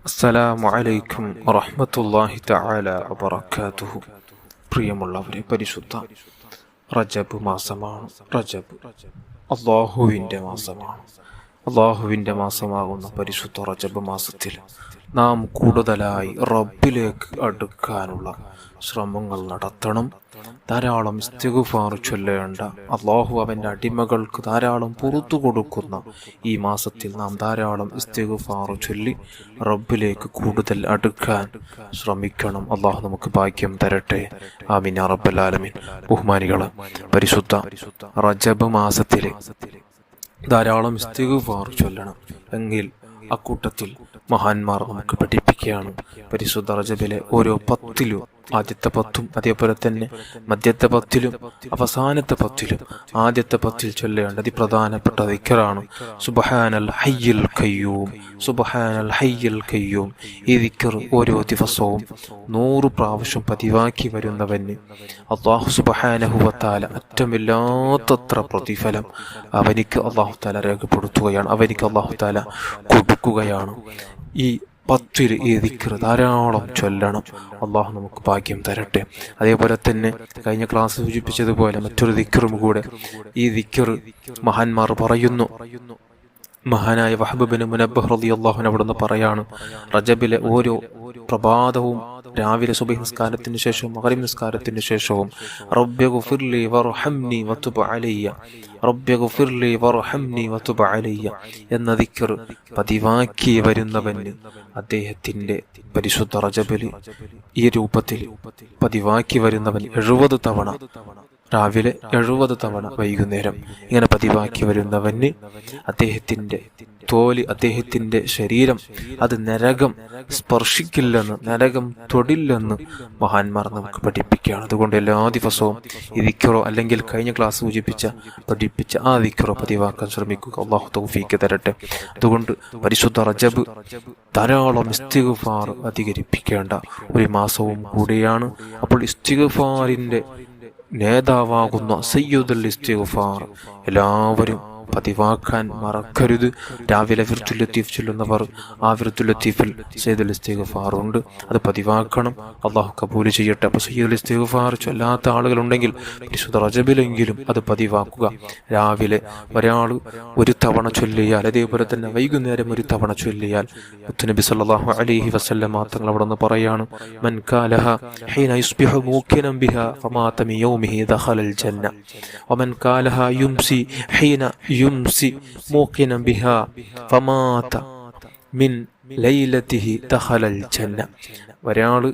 അസ്സലാമു അലൈക്കും വറഹ്മത്തുള്ളാഹി തആല വബറകാതുഹു. പ്രിയമുള്ളവരെ, പരിശുദ്ധ റജബ് മാസമാണ്. റജബ് അള്ളാഹുവിൻ്റെ മാസമാണ്. അള്ളാഹുവിൻ്റെ മാസമാകുന്ന പരിശുദ്ധ റജബ് മാസത്തിൽ നാം കൂടുതലായി റബ്ബിലേക്ക് അടുക്കാനുള്ള ശ്രമങ്ങൾ നടത്തണം. ധാരാളം ഇസ്തിഗ്ഫാർ ചൊല്ലേണ്ട, അള്ളാഹു അവൻ്റെ അടിമകൾക്ക് ധാരാളം പുറത്തു കൊടുക്കുന്ന ഈ മാസത്തിൽ നാം ധാരാളം ഇസ്തിഗ്ഫാർ ചൊല്ലി റബ്ബിലേക്ക് കൂടുതൽ അടുക്കാൻ ശ്രമിക്കണം. അള്ളാഹു നമുക്ക് ഭാഗ്യം തരട്ടെ. ആമീൻ യാ റബ്ബൽ ആലമീൻ. ബഹുമാനികളെ, പരിശുദ്ധ റജബ് മാസത്തിൽ ധാരാളം ഇസ്തിഗ്ഫാർ ചൊല്ലണം. എങ്കിൽ അക്കൂട്ടത്തിൽ മഹാന്മാർ നമുക്ക് പഠിപ്പിക്കുകയാണ്, പരിശുദ്ധ റജബിലെ ഓരോ പത്തിലും, ആദ്യത്തെ പത്തും അതേപോലെ തന്നെ മധ്യത്തെ പത്തിലും അവസാനത്തെ പത്തിലും ആദ്യത്തെ പത്തിൽ ചൊല്ലേണ്ട അതിപ്രധാനപ്പെട്ട ദിക്റാണ് സുബ്ഹാനൽ ഹയ്യിൽ ഖയ്യൂം. സുബ്ഹാനൽ ഹയ്യിൽ ഖയ്യൂം. ഈ ദിക്ർ ഓരോ ദിവസവും 100 പ്രാവശ്യം പതിവാക്കി വരുന്നവന് അല്ലാഹു സുബ്ഹാനഹു വ തആല അറ്റമില്ലാത്തത്ര പ്രതിഫലം അവനിക്ക് അല്ലാഹു തആല രേഖപ്പെടുത്തുകയാണ്, അവനിക്ക് അല്ലാഹു തആല കൊടുക്കുകയാണ്. ഈ 10 ഈ ദിക്ർ ധാരാളം ചൊല്ലണം. അള്ളാഹു നമുക്ക് ഭാഗ്യം തരട്ടെ. അതേപോലെ തന്നെ കഴിഞ്ഞ ക്ലാസ് സൂചിപ്പിച്ചതുപോലെ മറ്റൊരു ദിക്റും കൂടെ, ഈ ദിക്ർ മഹാന്മാർ പറയുന്നു. മഹാനായ വഹബ് ബിൻ മുനബ്ബഹ് റളിയല്ലാഹു അൻഹു അവിടുന്ന് പറയാണ്, റജബിലെ ഓരോ പ്രഭാതവും രാവിലെ സുബഹി നിസ്കാരത്തിന് ശേഷവും മഗ്രിബ് നിസ്കാരത്തിന് ശേഷവും റബ്ബിഗ്ഫിർലി വർഹംനി വതുബ് അലയ്യ, റബ്ബിഗ്ഫിർലി വർഹംനി വതുബ് അലയ്യ എന്ന ദിക്ർ പതിവാക്കി വരുന്നവന് അദ്ദേഹത്തിന്റെ പരിശുദ്ധ റജബിൽ ഈ രൂപത്തിൽ പതിവാക്കി വരുന്നവൻ 70 തവണ രാവിലെ, 70 തവണ വൈകുന്നേരം, ഇങ്ങനെ പതിവാക്കി വരുന്നവന് അദ്ദേഹത്തിന്റെ തോല്, അദ്ദേഹത്തിന്റെ ശരീരം അത് നരകം സ്പർശിക്കില്ലെന്ന്, നരകം തൊടില്ലെന്ന് മഹാന്മാർ നമുക്ക് പഠിപ്പിക്കുകയാണ്. അതുകൊണ്ട് എല്ലാ ദിവസവും ഈ ദിക്റോ അല്ലെങ്കിൽ കഴിഞ്ഞ ക്ലാസ് പഠിപ്പിച്ച ആ ദിക്റോ പതിവാക്കാൻ ശ്രമിക്കുക. അല്ലാഹു തൗഫീഖ് തരട്ടെ. അതുകൊണ്ട് പരിശുദ്ധ റജബ് ധാരാളം ഇസ്തിഗ്ഫാർ അധികരിപ്പിക്കേണ്ട ഒരു മാസവും കൂടിയാണ്. അപ്പോൾ ഇസ്തിഗ്ഫാറിന്റെ നേതാവാകുന്ന സയ്യിദുൽ ഇസ്തിഗ്ഫാർ എല്ലാവരും പതിവാക്കാൻ മറക്കരുത്. രാവിലെ വിർത്തുൽ ലത്തീഫ് ചൊല്ലുന്നവർ ആ വിർത്തുൽ ലത്തീഫിൽ സയ്യിദുൽ ഇസ്തിഗ്ഫാർ ഉണ്ട്, അത് പതിവാക്കണം. അള്ളാഹു കബൂൽ ചെയ്യട്ടെ. അപ്പോൾ സയ്യിദുൽ ഇസ്തിഗ്ഫാർ ചൊല്ലാത്ത ആളുകളുണ്ടെങ്കിൽ പരിശുദ്ധ റജബിലെങ്കിലും അത് പതിവാക്കുക. രാവിലെ ഒരാൾ 1 തവണ ചൊല്ലിയാൽ, അതേപോലെ തന്നെ വൈകുന്നേരം 1 തവണ ചൊല്ലിയാൽ, മുത്തുനബി സല്ലല്ലാഹു അലൈഹി വസല്ലം തങ്ങൾ അവിടെ നിന്ന് പറയാണ്, മൻ കാലഹ ഹീന യുസ്ബിഹു മൂഖിനൻ ബിഹാ ഫമാത മിൻ യൗമിഹി ദഖലൽ ജന്ന വമൻ കാലഹ യുംസി ഹീന യുംസി മൂഖിനൻ ബിഹാ ഫമാത മിൻ ലൈലതിഹി ദഖലൽ ജന്ന. ഒരാള്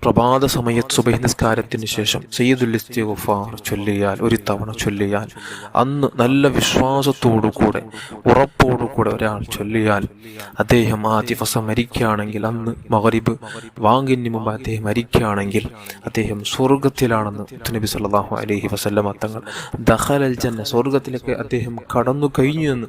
പ്രഭാത സമയത്ത് സുബഹി നിസ്കാരത്തിന് ശേഷം സയ്യിദുൽ ഇസ്തിഗ്ഫാർ ചൊല്ലിയാൽ, 1 തവണ ചൊല്ലിയാൽ, അന്ന് നല്ല വിശ്വാസത്തോടുകൂടെ ഉറപ്പോടുകൂടെ ഒരാൾ ചൊല്ലിയാൽ, അദ്ദേഹം ആ ദിവസം മരിക്കുകയാണെങ്കിൽ, അന്ന് മഗ്രിബ് വാങ്ങിന് മുമ്പ് അദ്ദേഹം മരിക്കുകയാണെങ്കിൽ അദ്ദേഹം സ്വർഗത്തിലാണെന്ന് നബി സല്ലല്ലാഹു അലൈഹി വസല്ലം തങ്ങൾ ദഖലൽ ജന്ന, സ്വർഗത്തിലേക്ക് അദ്ദേഹം കടന്നു കഴിഞ്ഞു എന്ന്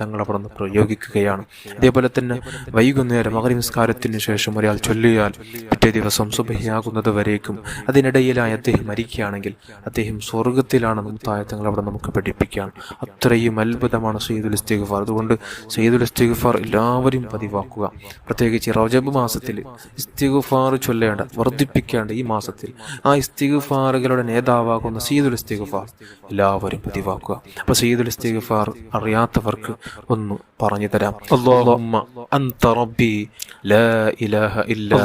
തങ്ങൾ അവിടെ നിന്ന് പ്രയോഗിക്കുകയാണ്. അതേപോലെ തന്നെ വൈകുന്നേരം മഗ്രിബ് നിസ്കാരത്തിന് ശേഷം ഒരാൾ ചൊല്ലിയാൽ പിറ്റേ ദിവസം സുബഹിയാകുന്നത് വരേക്കും അതിനിടയിലായി അദ്ദേഹം മരിക്കുകയാണെങ്കിൽ അദ്ദേഹം സ്വർഗത്തിലാണെന്നും തങ്ങൾ അവിടെ നമുക്ക് പഠിപ്പിക്കുകയാണ്. അത്രയും അത്ഭുതമാണ് സയ്യിദുൽ ഇസ്തിഗ്ഫാർ. അതുകൊണ്ട് സയ്യിദുൽ ഇസ്തിഗ്ഫാർ എല്ലാവരും പതിവാക്കുക. പ്രത്യേകിച്ച് റജബ് മാസത്തിൽ ഇസ്തിഗ്ഫാർ ചൊല്ലേണ്ട, വർദ്ധിപ്പിക്കേണ്ട ഈ മാസത്തിൽ ആ ഇസ്തിഗ്ഫാറുകളുടെ നേതാവാകുന്ന സയ്യിദുൽ ഇസ്തിഗ്ഫാർ എല്ലാവരും പതിവാക്കുക. അപ്പോൾ സയ്യിദുൽ ഇസ്തിഗ്ഫാർ അറിയാത്തവർക്ക് ഒന്ന് പറഞ്ഞു തരാം. അല്ലാഹുമ്മ അൻത റബ്ബി ലാ ഇലാഹ ഇല്ലാ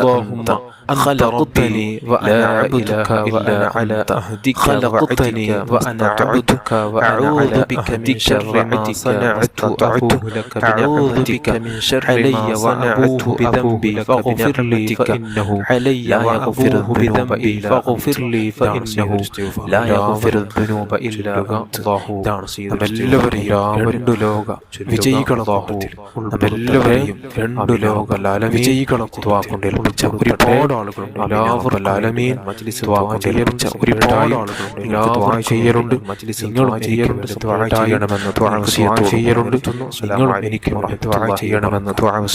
അൻത خلقتني وأنا عبدك وأنا على عهدك خلقتني وأنا عبدك وأعوذ بك من شر ما صنعت أعوذ لك أعوذ بك من شر ما صنعت بذنبي فاغفر لي فإنه علي يغفر الذنوب فاغفر لي فإنه لا يغفر الذنوب إلا أنت. എല്ലാവരെയും ലോക വിജയികളാഹുത്തിൽ എല്ലാവരെയും 2 ലോക വിജയികളൊക്കെ ദ്വാകൊണ്ടിൽപ്പിച്ച ഒരുപാട് ആളുകളുണ്ട്. എല്ലാവരും ആലമീൻ മജ്ലിസ് ദ്വാകൊണ്ടിൽപ്പിച്ച ഒരുപാട് ആളുകളുണ്ട്. എല്ലാവരും ചെയ്യാറുണ്ട്, നിങ്ങളും ചെയ്യാറുണ്ട്. ചെയ്യണമെന്ന് ദ്വാ ചെയ്യലുണ്ട്, നിങ്ങളും എനിക്ക് ദ്വാ ചെയ്യണമെന്ന് ദ്വാ